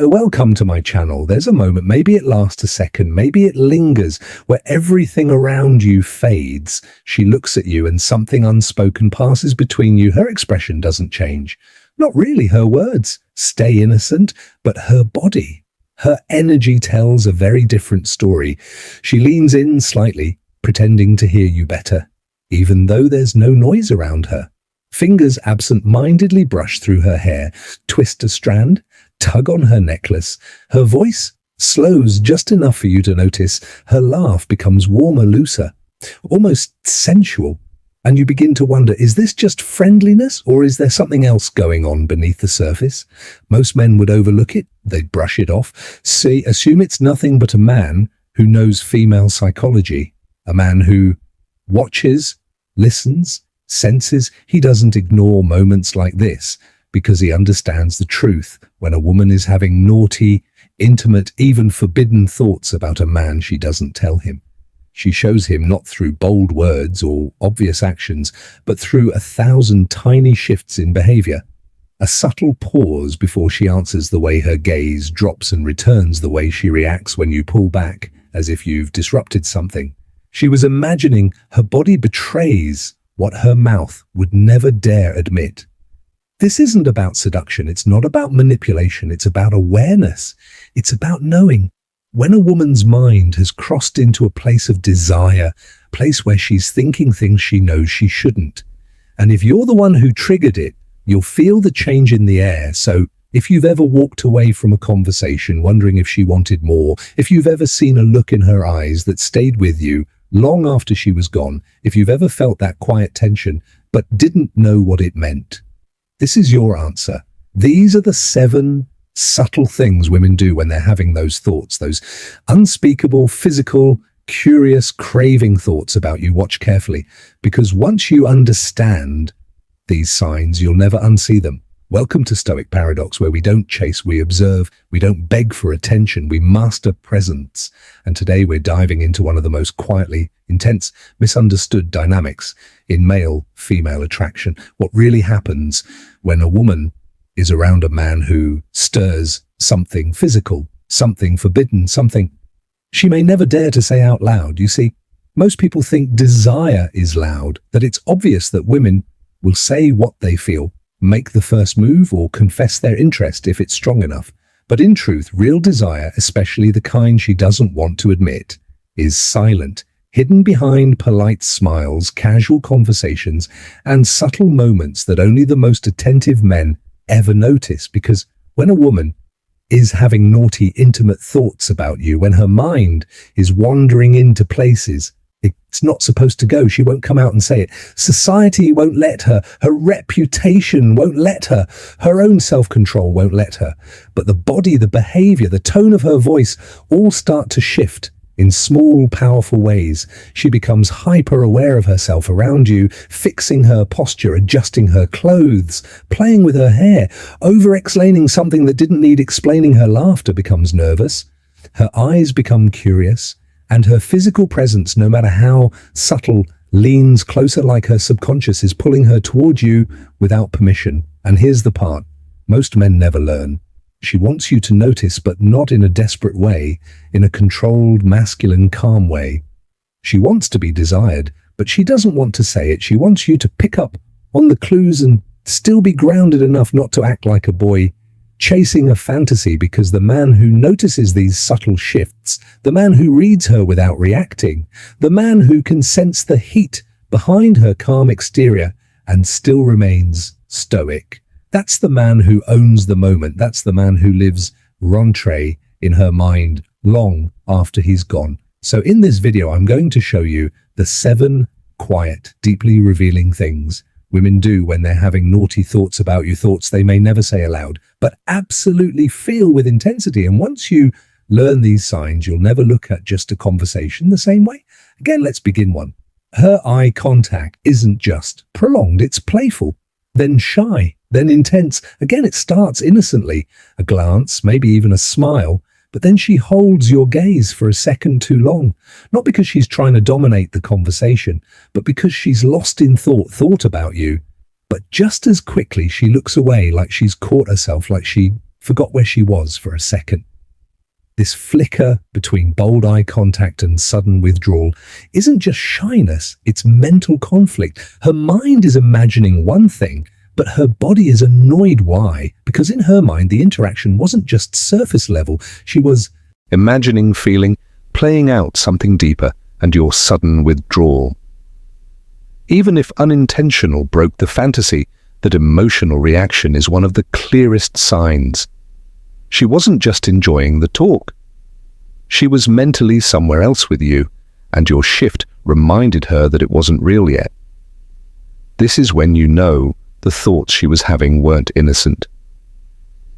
welcome to my channel. There's a moment, maybe it lasts a second, maybe it lingers, where everything around you fades. She looks at you and something unspoken passes between you. Her expression doesn't change. Not really, her words stay innocent, but her body, her energy tells a very different story. She leans in slightly, pretending to hear you better, even though there's no noise around her. Fingers absent-mindedly brush through her hair, twist a strand, tug on her necklace. Her voice slows just enough for you to notice. Her laugh becomes warmer, looser, almost sensual. And you begin to wonder, is this just friendliness or is there something else going on beneath the surface? Most men would overlook it. They'd brush it off. Assume it's nothing but a man who knows female psychology. A man who watches, listens, senses. He doesn't ignore moments like this because he understands the truth. When a woman is having naughty, intimate, even forbidden thoughts about a man, she doesn't tell him. She shows him not through bold words or obvious actions, but through 1,000 tiny shifts in behavior. A subtle pause before she answers, the way her gaze drops and returns, the way she reacts when you pull back, as if you've disrupted something. She was imagining. Her body betrays what her mouth would never dare admit. This isn't about seduction. It's not about manipulation. It's about awareness. It's about knowing. When a woman's mind has crossed into a place of desire, a place where she's thinking things she knows she shouldn't. And if you're the one who triggered it, you'll feel the change in the air. So if you've ever walked away from a conversation wondering if she wanted more, if you've ever seen a look in her eyes that stayed with you long after she was gone, if you've ever felt that quiet tension but didn't know what it meant, this is your answer. These are the 7 subtle things women do when they're having those thoughts, those unspeakable, physical, curious, craving thoughts about you. Watch carefully, because once you understand these signs, you'll never unsee them. Welcome to Stoic Paradox, where we don't chase, we observe, we don't beg for attention, we master presence. And today we're diving into one of the most quietly intense, misunderstood dynamics in male-female attraction. What really happens when a woman is around a man who stirs something physical, something forbidden, something she may never dare to say out loud. You see, most people think desire is loud, that it's obvious that women will say what they feel, make the first move, or confess their interest if it's strong enough. But in truth, real desire, especially the kind she doesn't want to admit, is silent, hidden behind polite smiles, casual conversations, and subtle moments that only the most attentive men ever notice. Because when a woman is having naughty, intimate thoughts about you, when her mind is wandering into places it's not supposed to go, she won't come out and say it. Society won't let her. Her reputation won't let her. Her own self-control won't let her. But the body, the behavior, the tone of her voice all start to shift in small, powerful ways. She becomes hyper-aware of herself around you, fixing her posture, adjusting her clothes, playing with her hair, over-explaining something that didn't need explaining. Her laughter becomes nervous. Her eyes become curious. And her physical presence, no matter how subtle, leans closer, like her subconscious is pulling her towards you without permission. And here's the part most men never learn. She wants you to notice, but not in a desperate way, in a controlled, masculine, calm way. She wants to be desired, but she doesn't want to say it. She wants you to pick up on the clues and still be grounded enough not to act like a boy chasing a fantasy, because the man who notices these subtle shifts, the man who reads her without reacting, the man who can sense the heat behind her calm exterior and still remains stoic, that's the man who owns the moment. That's the man who lives rentré in her mind long after he's gone. So in this video, I'm going to show you the 7 quiet, deeply revealing things women do when they're having naughty thoughts about you, thoughts they may never say aloud, but absolutely feel with intensity. And once you learn these signs, you'll never look at just a conversation the same way. Again, let's begin one. Her eye contact isn't just prolonged, it's playful, then shy, then intense. Again, it starts innocently, a glance, maybe even a smile, but then she holds your gaze for a second too long, not because she's trying to dominate the conversation, but because she's lost in thought about you. But just as quickly, she looks away, like she's caught herself, like she forgot where she was for a second. This flicker between bold eye contact and sudden withdrawal isn't just shyness, it's mental conflict. Her mind is imagining one thing, but her body is annoyed. Why? Because in her mind, the interaction wasn't just surface level. She was imagining, feeling, playing out something deeper, and your sudden withdrawal. Even if unintentional, broke the fantasy, that emotional reaction is one of the clearest signs. She wasn't just enjoying the talk. She was mentally somewhere else with you, and your shift reminded her that it wasn't real yet. This is when you know the thoughts she was having weren't innocent.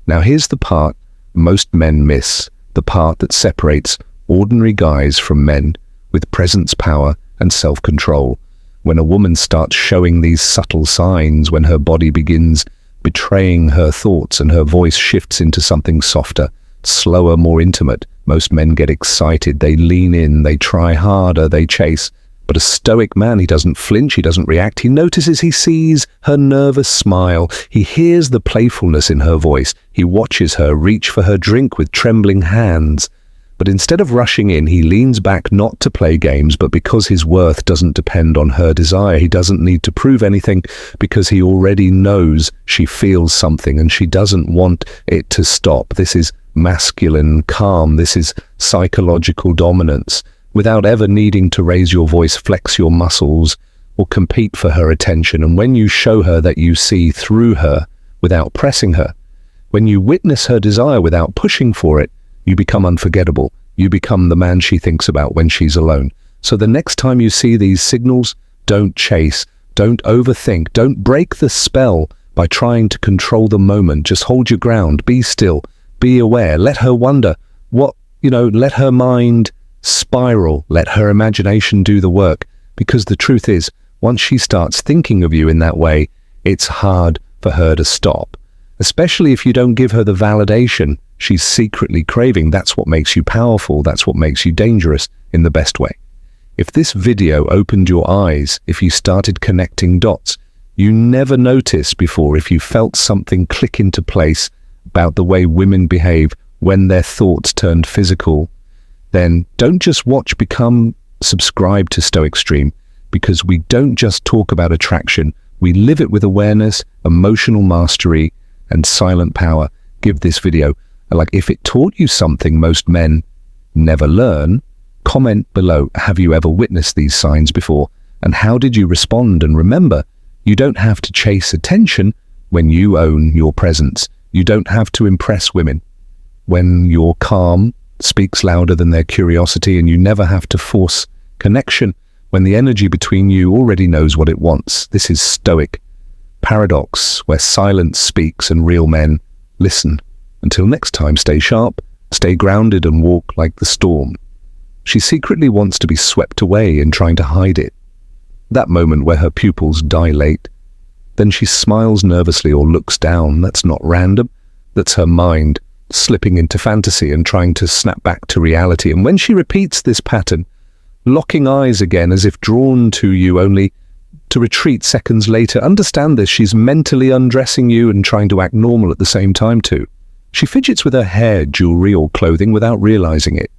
Now here's the part most men miss, the part that separates ordinary guys from men with presence, power, and self-control. When a woman starts showing these subtle signs, when her body begins betraying her thoughts and her voice shifts into something softer, slower, more intimate, most men get excited, they lean in, they try harder, they chase. But a stoic man, he doesn't flinch, he doesn't react, he notices, he sees her nervous smile, he hears the playfulness in her voice, he watches her reach for her drink with trembling hands. But instead of rushing in, he leans back not to play games, but because his worth doesn't depend on her desire. He doesn't need to prove anything because he already knows she feels something and she doesn't want it to stop. This is masculine calm. This is psychological dominance. Without ever needing to raise your voice, flex your muscles, or compete for her attention. And when you show her that you see through her without pressing her, when you witness her desire without pushing for it, you become unforgettable. You become the man she thinks about when she's alone. So the next time you see these signals, don't chase, don't overthink, don't break the spell by trying to control the moment. Just hold your ground, be still, be aware, let her wonder let her mind spiral, let her imagination do the work. Because the truth is, once she starts thinking of you in that way, it's hard for her to stop. Especially if you don't give her the validation she's secretly craving. That's what makes you powerful. That's what makes you dangerous in the best way. If this video opened your eyes, if you started connecting dots you never noticed before, if you felt something click into place about the way women behave when their thoughts turned physical, then don't just watch, subscribe to Stoic Stream, because we don't just talk about attraction, we live it with awareness, emotional mastery, and silent power. Give this video a like. If it taught you something most men never learn, comment below. Have you ever witnessed these signs before? And how did you respond? And remember, you don't have to chase attention when you own your presence. You don't have to impress women when your calm speaks louder than their curiosity, and you never have to force connection when the energy between you already knows what it wants. This is Stoic paradox, where silence speaks and real men listen. Until next time, stay sharp, stay grounded, and walk like the storm. She secretly wants to be swept away in trying to hide it. That moment where her pupils dilate, then she smiles nervously or looks down. That's not random. That's her mind slipping into fantasy and trying to snap back to reality. And when she repeats this pattern, locking eyes again as if drawn to you, only to retreat seconds later, understand this: she's mentally undressing you and trying to act normal at the same time too. She fidgets with her hair, jewelry, or clothing without realizing it.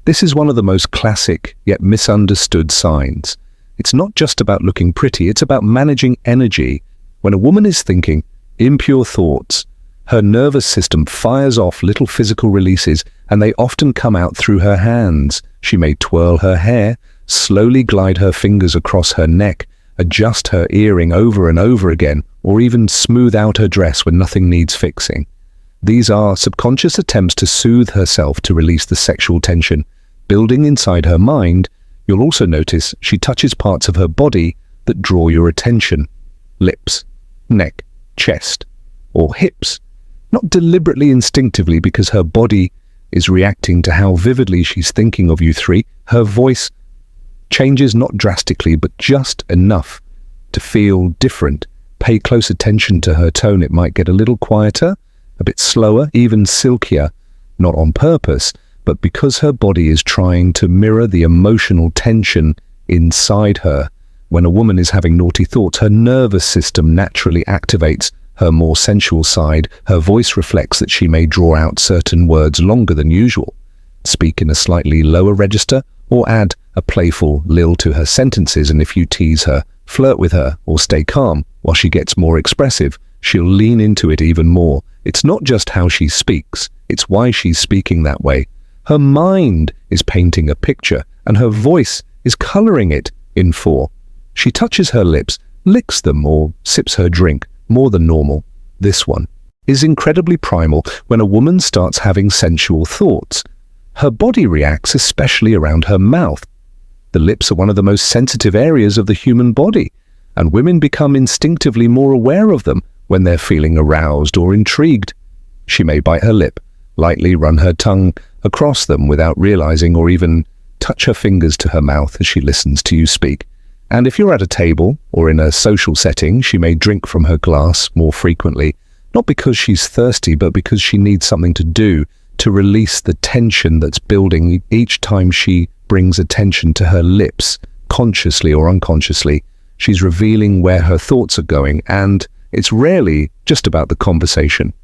This is one of the most classic yet misunderstood signs. It's not just about looking pretty, it's about managing energy. When a woman is thinking impure thoughts, her nervous system fires off little physical releases, and they often come out through her hands. She may twirl her hair, slowly glide her fingers across her neck, adjust her earring over and over again, or even smooth out her dress when nothing needs fixing. These are subconscious attempts to soothe herself, to release the sexual tension building inside her mind. You'll also notice she touches parts of her body that draw your attention: lips, neck, chest, or hips. Not deliberately, instinctively, because her body is reacting to how vividly she's thinking of you three. Her voice changes, not drastically, but just enough to feel different. Pay close attention to her tone. It might get a little quieter, a bit slower, even silkier, not on purpose, but because her body is trying to mirror the emotional tension inside her. When a woman is having naughty thoughts, her nervous system naturally activates. her more sensual side, her voice reflects that she may draw out certain words longer than usual, speak in a slightly lower register, or add a playful lilt to her sentences. And if you tease her, flirt with her, or stay calm while she gets more expressive, she'll lean into it even more. It's not just how she speaks, it's why she's speaking that way. Her mind is painting a picture, and her voice is coloring it in 4. She touches her lips, licks them, or sips her drink more than normal. This one is incredibly primal. When a woman starts having sensual thoughts, her body reacts, especially around her mouth. The lips are one of the most sensitive areas of the human body, and women become instinctively more aware of them when they're feeling aroused or intrigued. She may bite her lip, lightly run her tongue across them without realizing, or even touch her fingers to her mouth as she listens to you speak. And if you're at a table or in a social setting, she may drink from her glass more frequently, not because she's thirsty, but because she needs something to do to release the tension that's building each time she brings attention to her lips, consciously or unconsciously. She's revealing where her thoughts are going, and it's rarely just about the conversation.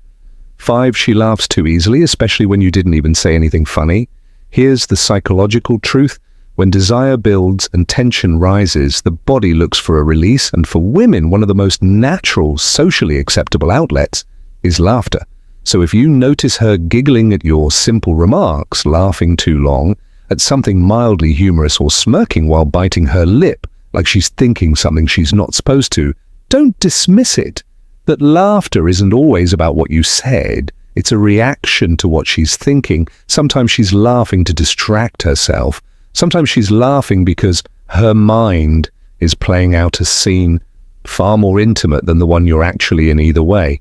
5, she laughs too easily, especially when you didn't even say anything funny. Here's the psychological truth. When desire builds and tension rises, the body looks for a release, and for women, one of the most natural, socially acceptable outlets is laughter. So if you notice her giggling at your simple remarks, laughing too long, at something mildly humorous, or smirking while biting her lip, like she's thinking something she's not supposed to, don't dismiss it. That laughter isn't always about what you said. It's a reaction to what she's thinking. Sometimes she's laughing to distract herself. Sometimes she's laughing because her mind is playing out a scene far more intimate than the one you're actually in either way.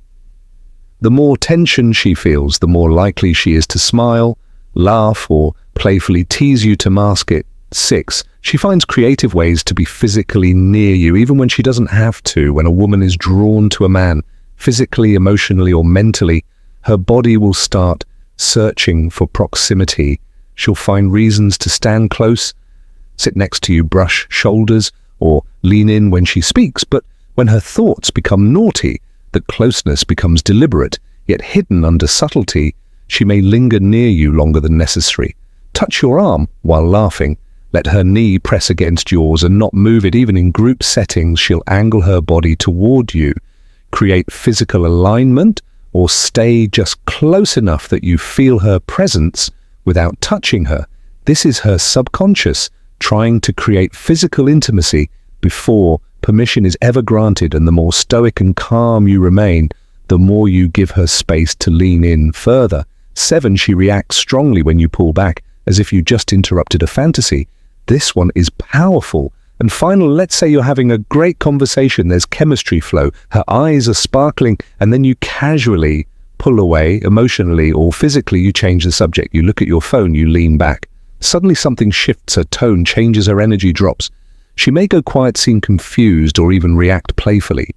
The more tension she feels, the more likely she is to smile, laugh, or playfully tease you to mask it. 6, she finds creative ways to be physically near you, even when she doesn't have to. When a woman is drawn to a man, physically, emotionally, or mentally, her body will start searching for proximity. She'll find reasons to stand close, sit next to you, brush shoulders, or lean in when she speaks. But when her thoughts become naughty, the closeness becomes deliberate, yet hidden under subtlety. She may linger near you longer than necessary. Touch your arm while laughing. Let her knee press against yours and not move it. Even in group settings, she'll angle her body toward you. Create physical alignment, or stay just close enough that you feel her presence without touching her. This is her subconscious trying to create physical intimacy before permission is ever granted. And the more stoic and calm you remain, the more you give her space to lean in further. 7, she reacts strongly when you pull back, as if you just interrupted a fantasy. This one is powerful. And finally, let's say you're having a great conversation, there's chemistry flow, her eyes are sparkling, and then you casually pull away, emotionally or physically. You change the subject, you look at your phone, you lean back. Suddenly something shifts, her tone changes, her energy drops. She may go quiet, seem confused, or even react playfully.